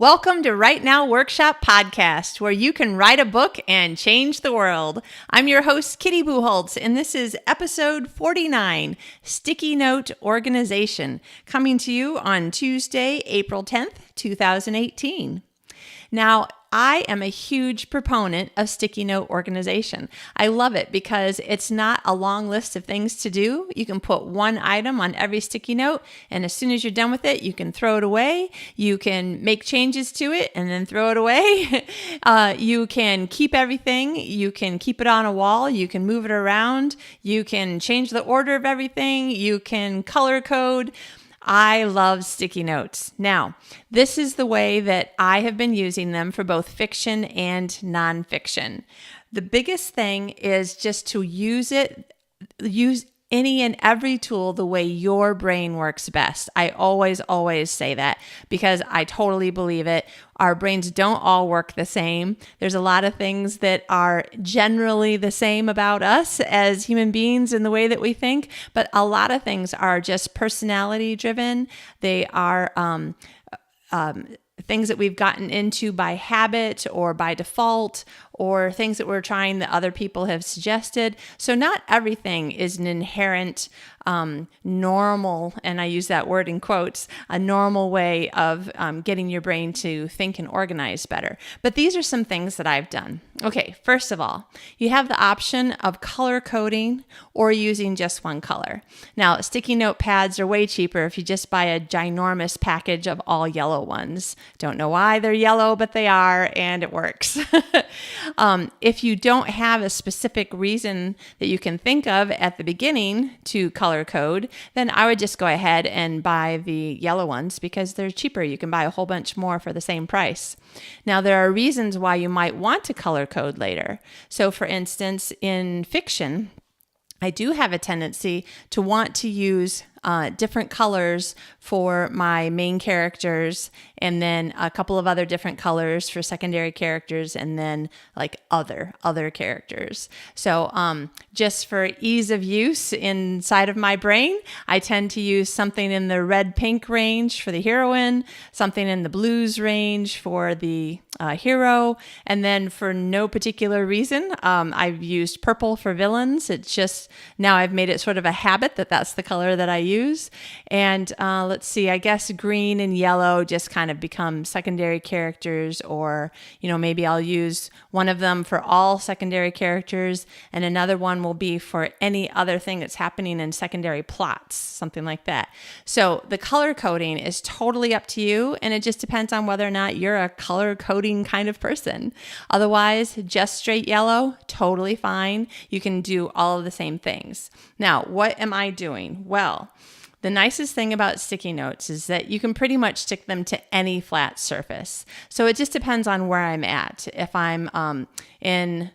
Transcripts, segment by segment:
Welcome to Write Now Workshop Podcast, where you can write a book and change the world. I'm your host, Kitty Bucholtz, and this is episode 49, Sticky Note Organization, coming to you on Tuesday, April 10th, 2018. Now, I am a huge proponent of sticky note organization. I love it because it's not a long list of things to do. You can put one item on every sticky note, and as soon as you're done with it, you can throw it away. You can make changes to it and then throw it away. You can keep everything. You can keep it on a wall. You can move it around. You can change the order of everything. You can color code. I love sticky notes. Now, this is the way that I have been using them for both fiction and nonfiction. The biggest thing is just to use any and every tool the way your brain works best. I always say that because I totally believe it. Our brains don't all work the same. There's a lot of things that are generally the same about us as human beings in the way that we think, but a lot of things are just personality driven. They are things that we've gotten into by habit or by default, or things that we're trying that other people have suggested. So not everything is an inherent normal, and I use that word in quotes, a normal way of getting your brain to think and organize better. But these are some things that I've done. Okay, first of all, you have the option of color coding or using just one color. Now, sticky note pads are way cheaper if you just buy a ginormous package of all yellow ones. Don't know why they're yellow, but they are, and it works. If you don't have a specific reason that you can think of at the beginning to color code, then I would just go ahead and buy the yellow ones because they're cheaper. You can buy a whole bunch more for the same price. Now, there are reasons why you might want to color code later. So, for instance, in fiction, I do have a tendency to want to use different colors for my main characters, and then a couple of other different colors for secondary characters, and then like other characters. So just for ease of use inside of my brain, I tend to use something in the red-pink range for the heroine, something in the blues range for the hero, and then for no particular reason, I've used purple for villains. It's just now I've made it sort of a habit that that's the color that I use. And let's see, I guess green and yellow just kind of become secondary characters, or, maybe I'll use one of them for all secondary characters and another one will be for any other thing that's happening in secondary plots, something like that. So the color coding is totally up to you, and it just depends on whether or not you're a color coding kind of person. Otherwise, just straight yellow, totally fine. You can do all of the same things. Now, what am I doing? Well, the nicest thing about sticky notes is that you can pretty much stick them to any flat surface. So it just depends on where I'm at. If I'm in,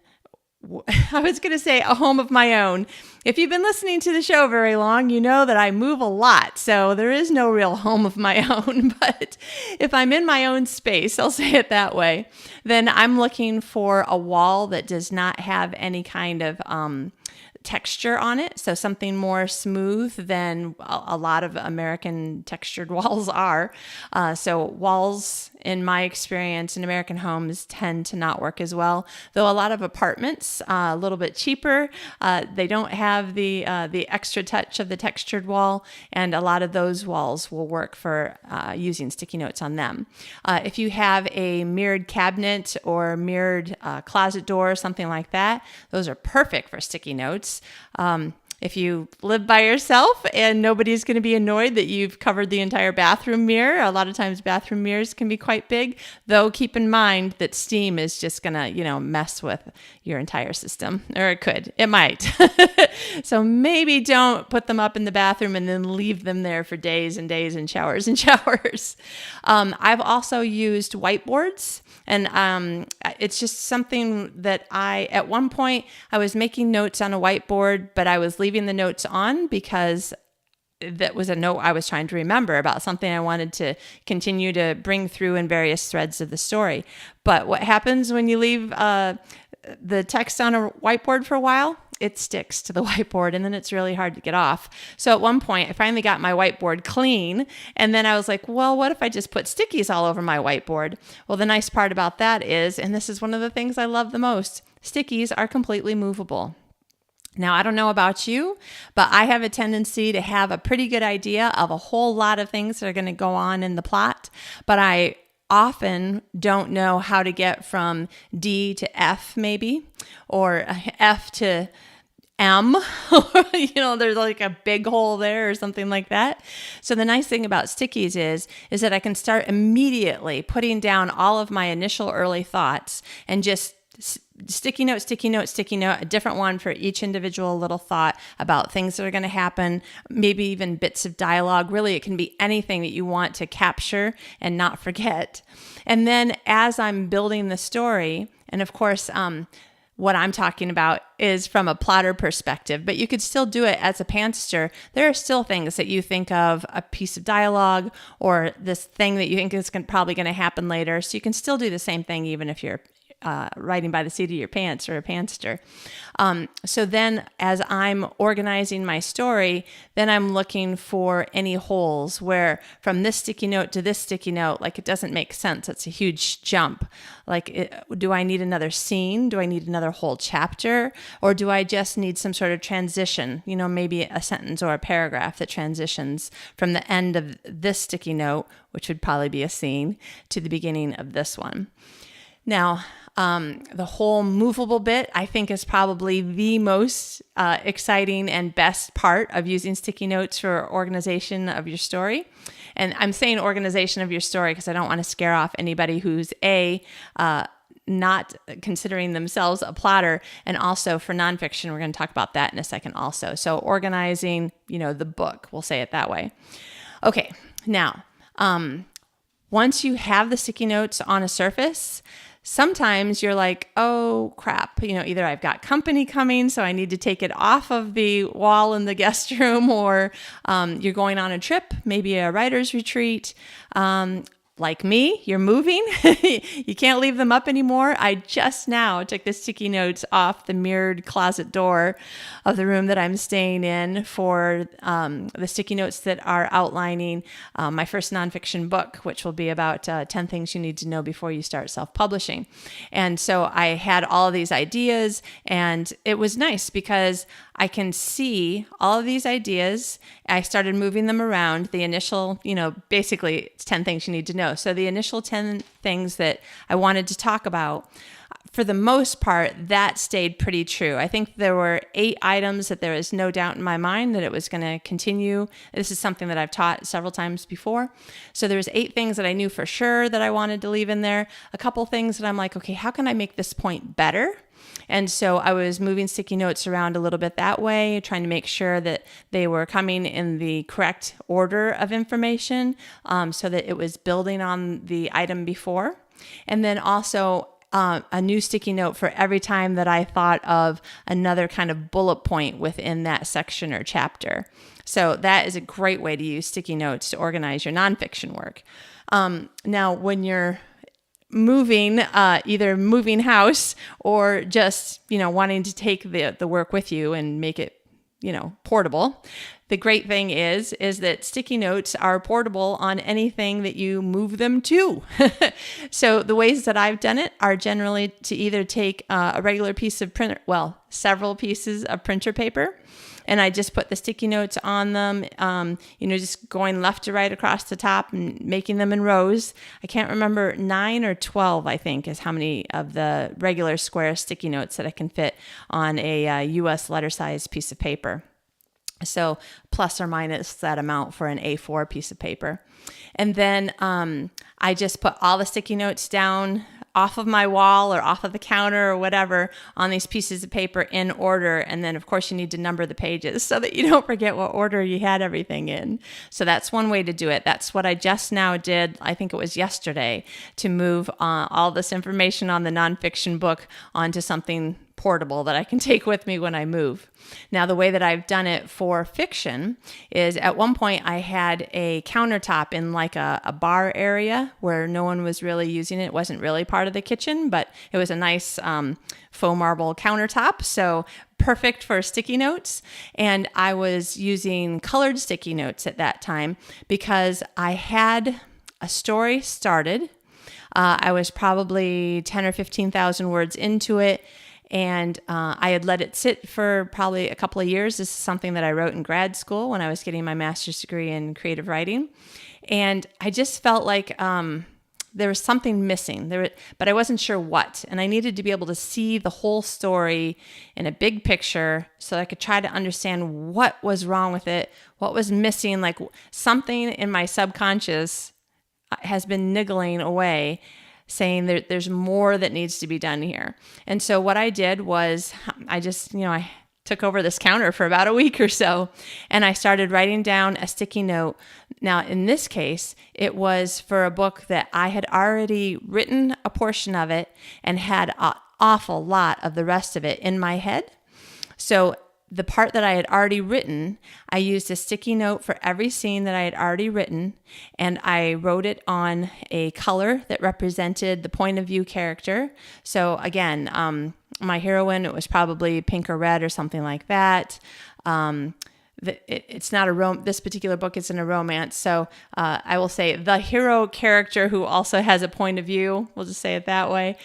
I was going to say a home of my own. If you've been listening to the show very long, you know that I move a lot. So there is no real home of my own. But if I'm in my own space, I'll say it that way, then I'm looking for a wall that does not have any kind of texture on it, so something more smooth than a lot of American textured walls are. So walls, in my experience, in American homes tend to not work as well. Though a lot of apartments, a little bit cheaper, they don't have the extra touch of the textured wall, and a lot of those walls will work for using sticky notes on them. If you have a mirrored cabinet or mirrored closet door, something like that, those are perfect for sticky notes. If you live by yourself and nobody's going to be annoyed that you've covered the entire bathroom mirror, a lot of times bathroom mirrors can be quite big, though keep in mind that steam is just going to, mess with your entire system, or it might. So maybe don't put them up in the bathroom and then leave them there for days and days and showers and showers. I've also used whiteboards, and it's just something that at one point I was making notes on a whiteboard, but I was leaving the notes on because that was a note I was trying to remember about something I wanted to continue to bring through in various threads of the story. But what happens when you leave the text on a whiteboard for a while? it sticks to the whiteboard and then it's really hard to get off. So at one point I finally got my whiteboard clean, and then I was like, well, what if I just put stickies all over my whiteboard? Well, the nice part about that is, and this is one of the things I love the most, stickies are completely movable. Now, I don't know about you, but I have a tendency to have a pretty good idea of a whole lot of things that are going to go on in the plot, but I often don't know how to get from D to F maybe, or F to M, there's like a big hole there or something like that. So the nice thing about stickies is that I can start immediately putting down all of my initial early thoughts and just sticky note, a different one for each individual little thought about things that are going to happen, maybe even bits of dialogue. Really, it can be anything that you want to capture and not forget. And then as I'm building the story, and of course, what I'm talking about is from a plotter perspective, but you could still do it as a pantster. There are still things that you think of, a piece of dialogue or this thing that you think is probably going to happen later. So you can still do the same thing even if you're writing by the seat of your pants or a pantster. So then as I'm organizing my story, then I'm looking for any holes where from this sticky note to this sticky note, like it doesn't make sense. It's a huge jump. Do I need another scene? Do I need another whole chapter? Or do I just need some sort of transition? Maybe a sentence or a paragraph that transitions from the end of this sticky note, which would probably be a scene, to the beginning of this one. Now, the whole movable bit, I think, is probably the most exciting and best part of using sticky notes for organization of your story. And I'm saying organization of your story because I don't want to scare off anybody who's not considering themselves a plotter. And also for nonfiction, we're going to talk about that in a second also. So organizing, the book, we'll say it that way. Okay, now, once you have the sticky notes on a surface, sometimes you're like, oh crap, either I've got company coming, so I need to take it off of the wall in the guest room, or you're going on a trip, maybe a writer's retreat. Like me, you're moving. You can't leave them up anymore. I just now took the sticky notes off the mirrored closet door of the room that I'm staying in for the sticky notes that are outlining my first nonfiction book, which will be about 10 things you need to know before you start self-publishing. And so I had all of these ideas, and it was nice because I can see all of these ideas. I started moving them around. The initial, basically it's 10 things you need to know. So the initial 10 things that I wanted to talk about, for the most part, that stayed pretty true. I think there were 8 items that there is no doubt in my mind that it was going to continue. This is something that I've taught several times before. So there's 8 things that I knew for sure that I wanted to leave in there. A couple things that I'm like, okay, how can I make this point better? And so I was moving sticky notes around a little bit that way, trying to make sure that they were coming in the correct order of information, so that it was building on the item before. And then also a new sticky note for every time that I thought of another kind of bullet point within that section or chapter. So that is a great way to use sticky notes to organize your nonfiction work. Now, when you're moving, either moving house or just, wanting to take the work with you and make it, portable. The great thing is that sticky notes are portable on anything that you move them to. So the ways that I've done it are generally to either take a regular piece of several pieces of printer paper, and I just put the sticky notes on them, just going left to right across the top and making them in rows. I can't remember, 9 or 12, I think, is how many of the regular square sticky notes that I can fit on a US letter size piece of paper. So plus or minus that amount for an A4 piece of paper. And then I just put all the sticky notes down off of my wall or off of the counter or whatever on these pieces of paper in order. And then, of course, you need to number the pages so that you don't forget what order you had everything in. So that's one way to do it. That's what I just now did. I think it was yesterday, to move all this information on the nonfiction book onto something portable that I can take with me when I move. Now, the way that I've done it for fiction is, at one point I had a countertop in like a bar area where no one was really using it. It wasn't really part of the kitchen, but it was a nice faux marble countertop. So perfect for sticky notes. And I was using colored sticky notes at that time because I had a story started. I was probably 10 or 15,000 words into it. And I had let it sit for probably a couple of years. This is something that I wrote in grad school when I was getting my master's degree in creative writing. And I just felt like there was something missing, but I wasn't sure what. And I needed to be able to see the whole story in a big picture so I could try to understand what was wrong with it, what was missing, like something in my subconscious has been niggling away, saying there's more that needs to be done here. And so what I did was I took over this counter for about a week or so, and I started writing down a sticky note. Now, in this case, it was for a book that I had already written a portion of it and had an awful lot of the rest of it in my head. So the part that I had already written, I used a sticky note for every scene that I had already written, and I wrote it on a color that represented the point of view character. So again, my heroine, it was probably pink or red or something like that. It's not this particular book isn't a romance. So I will say the hero character who also has a point of view, we'll just say it that way.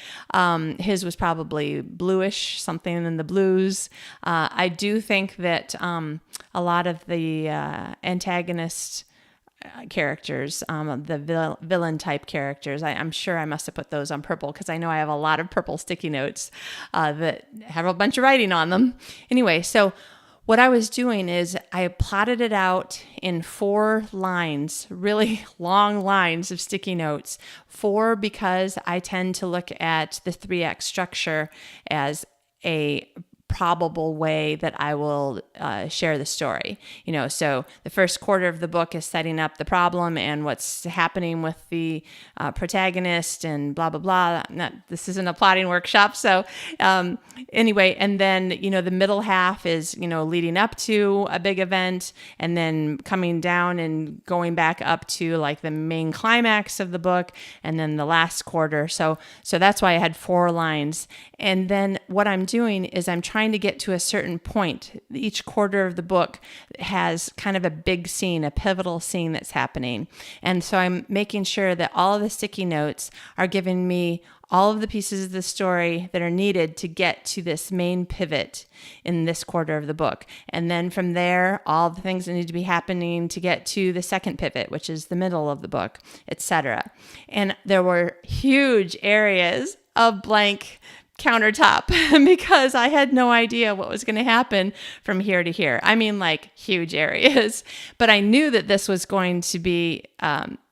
His was probably bluish, something in the blues. I do think that a lot of the antagonist characters, the villain type characters, I'm sure I must have put those on purple because I know I have a lot of purple sticky notes that have a bunch of writing on them. Anyway, so what I was doing is I plotted it out in 4 lines, really long lines of sticky notes. 4 because I tend to look at the 3-act structure as a probable way that I will share the story. So the first quarter of the book is setting up the problem and what's happening with the protagonist and blah, blah, blah. This isn't a plotting workshop. So anyway, and then, the middle half is, leading up to a big event and then coming down and going back up to like the main climax of the book and then the last quarter. So that's why I had 4 lines. And then what I'm doing is I'm trying to get to a certain point. Each quarter of the book has kind of a big scene, a pivotal scene that's happening. And so I'm making sure that all of the sticky notes are giving me all of the pieces of the story that are needed to get to this main pivot in this quarter of the book. And then from there, all the things that need to be happening to get to the second pivot, which is the middle of the book, etc. And there were huge areas of blank countertop because I had no idea what was going to happen from here to here. I mean, like huge areas, but I knew that this was going to be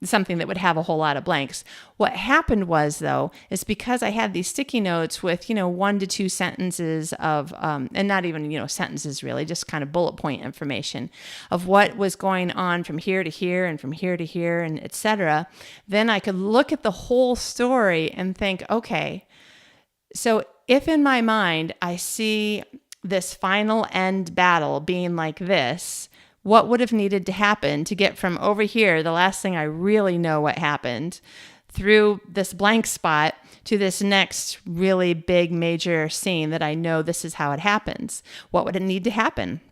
something that would have a whole lot of blanks. What happened was, though, is because I had these sticky notes with, 1 to 2 sentences of, and not even, sentences really, just kind of bullet point information of what was going on from here to here and from here to here and etc. Then I could look at the whole story and think, okay, so if in my mind I see this final end battle being like this, what would have needed to happen to get from over here, the last thing I really know what happened, through this blank spot to this next really big major scene that I know this is how it happens? What would it need to happen?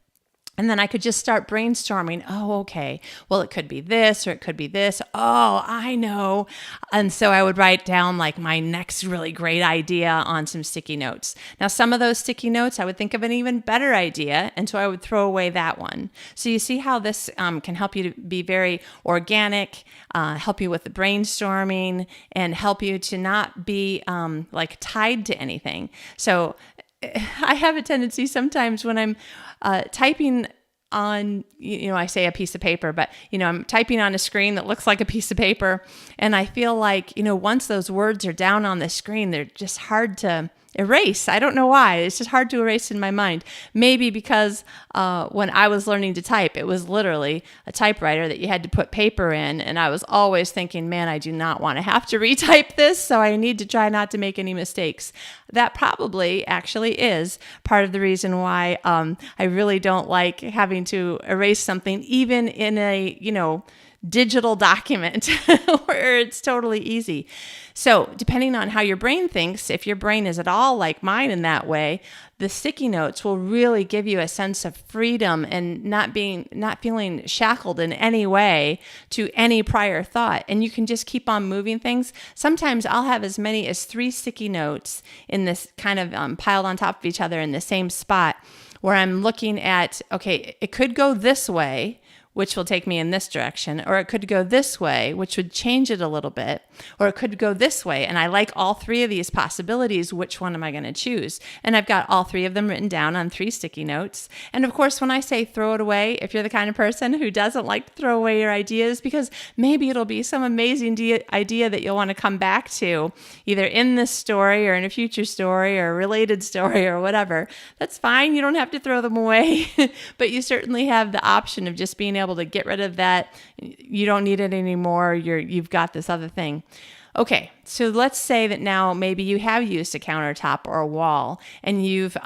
And then I could just start brainstorming. Oh, okay. Well, it could be this or it could be this. Oh, I know. And so I would write down like my next really great idea on some sticky notes. Now, some of those sticky notes, I would think of an even better idea. And so I would throw away that one. So you see how this can help you to be very organic, help you with the brainstorming, and help you to not be like tied to anything. So I have a tendency sometimes when I'm typing on, I say a piece of paper, but, I'm typing on a screen that looks like a piece of paper. And I feel like, once those words are down on the screen, they're just hard to erase. I don't know why. It's just hard to erase in my mind. Maybe because when I was learning to type, it was literally a typewriter that you had to put paper in. And I was always thinking, man, I do not want to have to retype this. So I need to try not to make any mistakes. That probably actually is part of the reason why I really don't like having to erase something, even in a, digital document where it's totally easy. So depending on how your brain thinks, if your brain is at all like mine in that way, the sticky notes will really give you a sense of freedom and not feeling shackled in any way to any prior thought. And you can just keep on moving things. Sometimes I'll have as many as 3 sticky notes in this kind of piled on top of each other in the same spot, where I'm looking at, okay, it could go this way, which will take me in this direction, or it could go this way, which would change it a little bit, or it could go this way. And I like all 3 of these possibilities. Which one am I going to choose? And I've got all 3 of them written down on 3 sticky notes. And of course, when I say throw it away, if you're the kind of person who doesn't like to throw away your ideas, because maybe it'll be some amazing idea that you'll want to come back to, either in this story or in a future story or a related story or whatever, that's fine. You don't have to throw them away, but you certainly have the option of just being able to get rid of that. You don't need it anymore. You've got this other thing. Okay, so let's say that now maybe you have used a countertop or a wall, and you've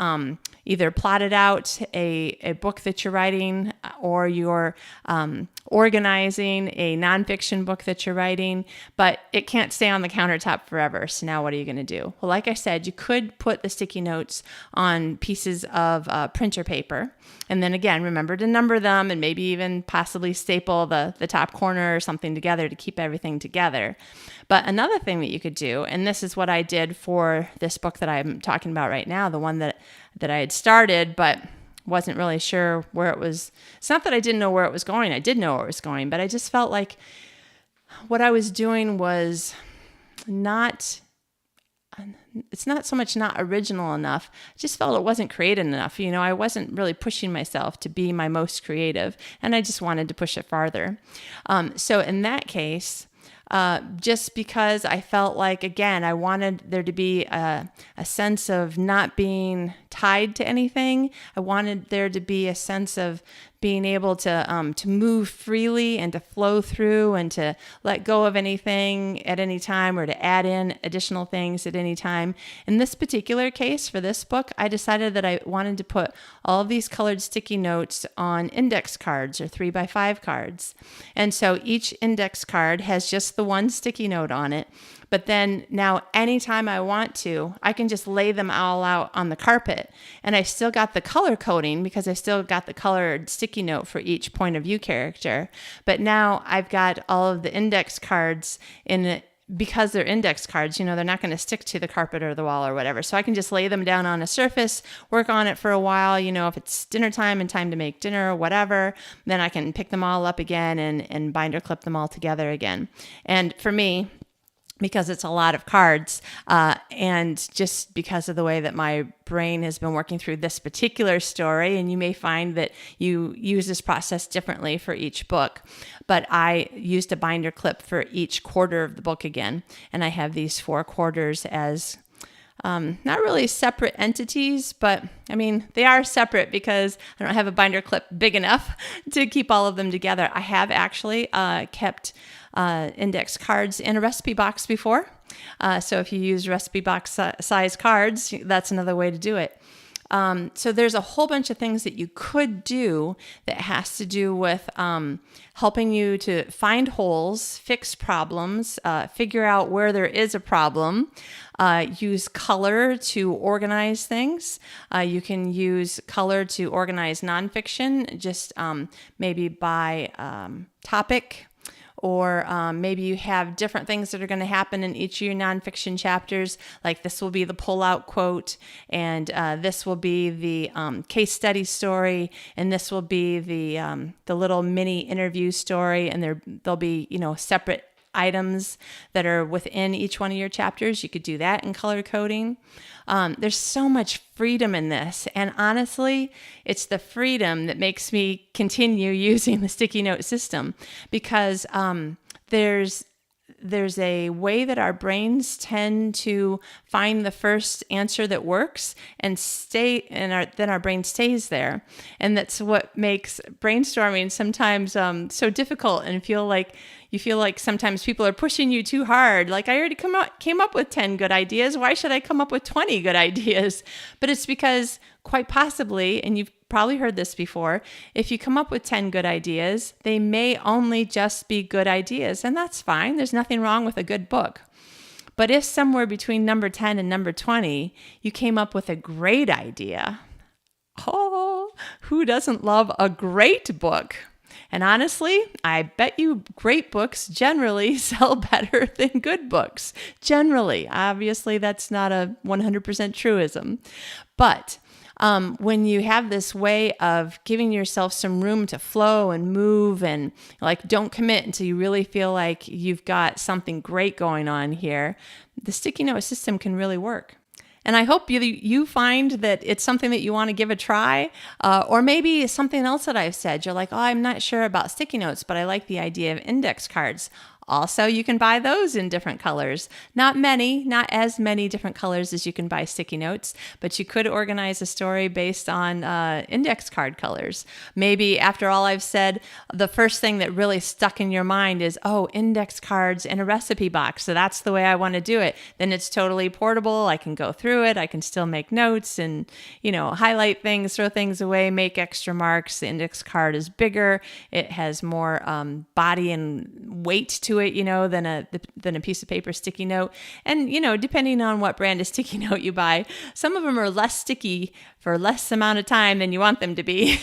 either plotted out a book that you're writing, or you're organizing a nonfiction book that you're writing, but it can't stay on the countertop forever. So now what are you going to do? Well, like I said, you could put the sticky notes on pieces of printer paper. And then again, remember to number them, and maybe even possibly staple the top corner or something together to keep everything together. But another thing that you could do, and this is what I did for this book that I'm talking about right now, the one that I had started, but wasn't really sure where it was. It's not that I didn't know where it was going. I did know where it was going, but I just felt like what I was doing was it's not so much not original enough. I just felt it wasn't creative enough. I wasn't really pushing myself to be my most creative, and I just wanted to push it farther. So in that case, just because I felt like, again, I wanted there to be a sense of not being tied to anything. I wanted there to be a sense of being able to move freely and to flow through and to let go of anything at any time, or to add in additional things at any time. In this particular case, for this book, I decided that I wanted to put all of these colored sticky notes on index cards, or 3x5 cards. And so each index card has just the one sticky note on it. But then now anytime I want to, I can just lay them all out on the carpet. And I still got the color coding, because I still got the colored sticky note for each point of view character. But now I've got all of the index cards in it. Because they're index cards, they're not going to stick to the carpet or the wall or whatever. So I can just lay them down on a surface, work on it for a while. If it's dinner time and time to make dinner or whatever, then I can pick them all up again and binder clip them all together again. And for me, because it's a lot of cards, and just because of the way that my brain has been working through this particular story, and you may find that you use this process differently for each book, but I used a binder clip for each quarter of the book again, and I have these 4 quarters as not really separate entities, but they are separate because I don't have a binder clip big enough to keep all of them together. I have actually kept index cards in a recipe box before. So if you use recipe box size cards, that's another way to do it. So there's a whole bunch of things that you could do that has to do with helping you to find holes, fix problems, figure out where there is a problem, use color to organize things. You can use color to organize nonfiction, just maybe by topic. Or maybe you have different things that are going to happen in each of your nonfiction chapters. Like this will be the pull-out quote, and this will be the case study story, and this will be the little mini interview story, and there'll be separate items that are within each one of your chapters. You could do that in color coding. There's so much freedom in this. And honestly, it's the freedom that makes me continue using the sticky note system, because there's a way that our brains tend to find the first answer that works and then our brain stays there. And that's what makes brainstorming sometimes so difficult, and you feel like sometimes people are pushing you too hard. Like, I already came up with 10 good ideas. Why should I come up with 20 good ideas? But it's because quite possibly, and you've probably heard this before. If you come up with 10 good ideas, they may only just be good ideas, and that's fine. There's nothing wrong with a good book. But if somewhere between number 10 and number 20, you came up with a great idea, oh, who doesn't love a great book? And honestly, I bet you great books generally sell better than good books. Generally. Obviously, that's not a 100% truism. But when you have this way of giving yourself some room to flow and move and like don't commit until you really feel like you've got something great going on here, the sticky note system can really work. And I hope you find that it's something that you want to give a try, or maybe something else that I've said. You're like, oh, I'm not sure about sticky notes, but I like the idea of index cards. Also, you can buy those in different colors. Not as many different colors as you can buy sticky notes, but you could organize a story based on index card colors. Maybe after all I've said, the first thing that really stuck in your mind is, oh, index cards in a recipe box. So that's the way I want to do it. Then it's totally portable. I can go through it. I can still make notes and, highlight things, throw things away, make extra marks. The index card is bigger. It has more body and weight to it, than a piece of paper sticky note. And, depending on what brand of sticky note you buy, some of them are less sticky for less amount of time than you want them to be.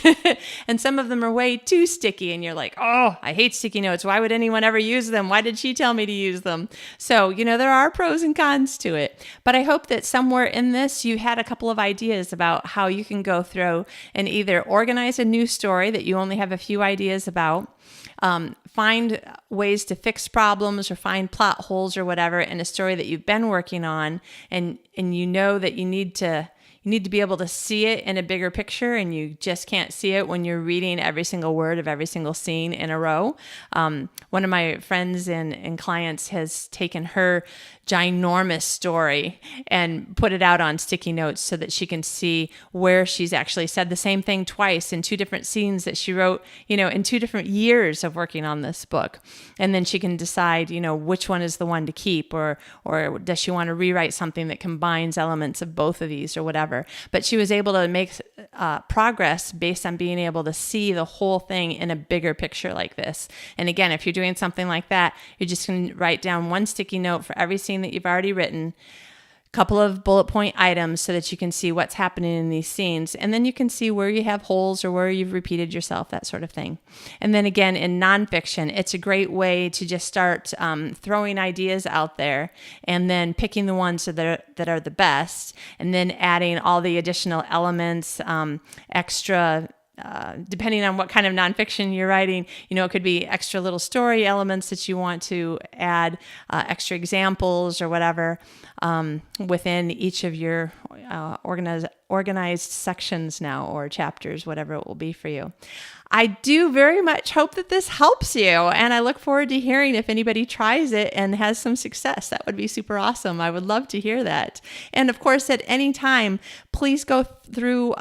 And some of them are way too sticky. And you're like, oh, I hate sticky notes. Why would anyone ever use them? Why did she tell me to use them? So, there are pros and cons to it. But I hope that somewhere in this, you had a couple of ideas about how you can go through and either organize a new story that you only have a few ideas about, find ways to fix problems or find plot holes or whatever in a story that you've been working on, and you know that you need to be able to see it in a bigger picture, and you just can't see it when you're reading every single word of every single scene in a row. One of my friends and clients has taken her ginormous story and put it out on sticky notes so that she can see where she's actually said the same thing twice in two different scenes that she wrote, in 2 different years of working on this book. And then she can decide, which one is the one to keep, or does she want to rewrite something that combines elements of both of these or whatever. But she was able to make progress based on being able to see the whole thing in a bigger picture like this. And again, if you're doing something like that, you're just going to write down one sticky note for every scene that you've already written, a couple of bullet point items so that you can see what's happening in these scenes. And then you can see where you have holes or where you've repeated yourself, that sort of thing. And then again, in nonfiction, it's a great way to just start throwing ideas out there and then picking the ones that are the best, and then adding all the additional elements, extra depending on what kind of nonfiction you're writing, it could be extra little story elements that you want to add, extra examples or whatever within each of your organized sections now, or chapters, whatever it will be for you. I do very much hope that this helps you, and I look forward to hearing if anybody tries it and has some success. That would be super awesome. I would love to hear that. And of course, at any time, please go through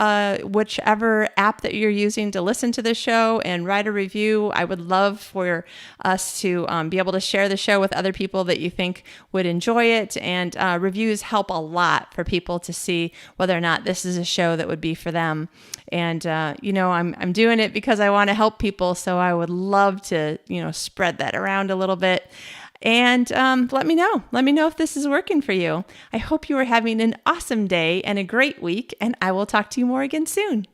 whichever app that you're using to listen to the show and write a review. I would love for us to be able to share the show with other people that you think would enjoy it. And reviews help a lot for people to see whether or not this is a show that would be for them. And, I'm doing it because I want to help people. So I would love to, spread that around a little bit. And let me know. Let me know if this is working for you. I hope you are having an awesome day and a great week. And I will talk to you more again soon.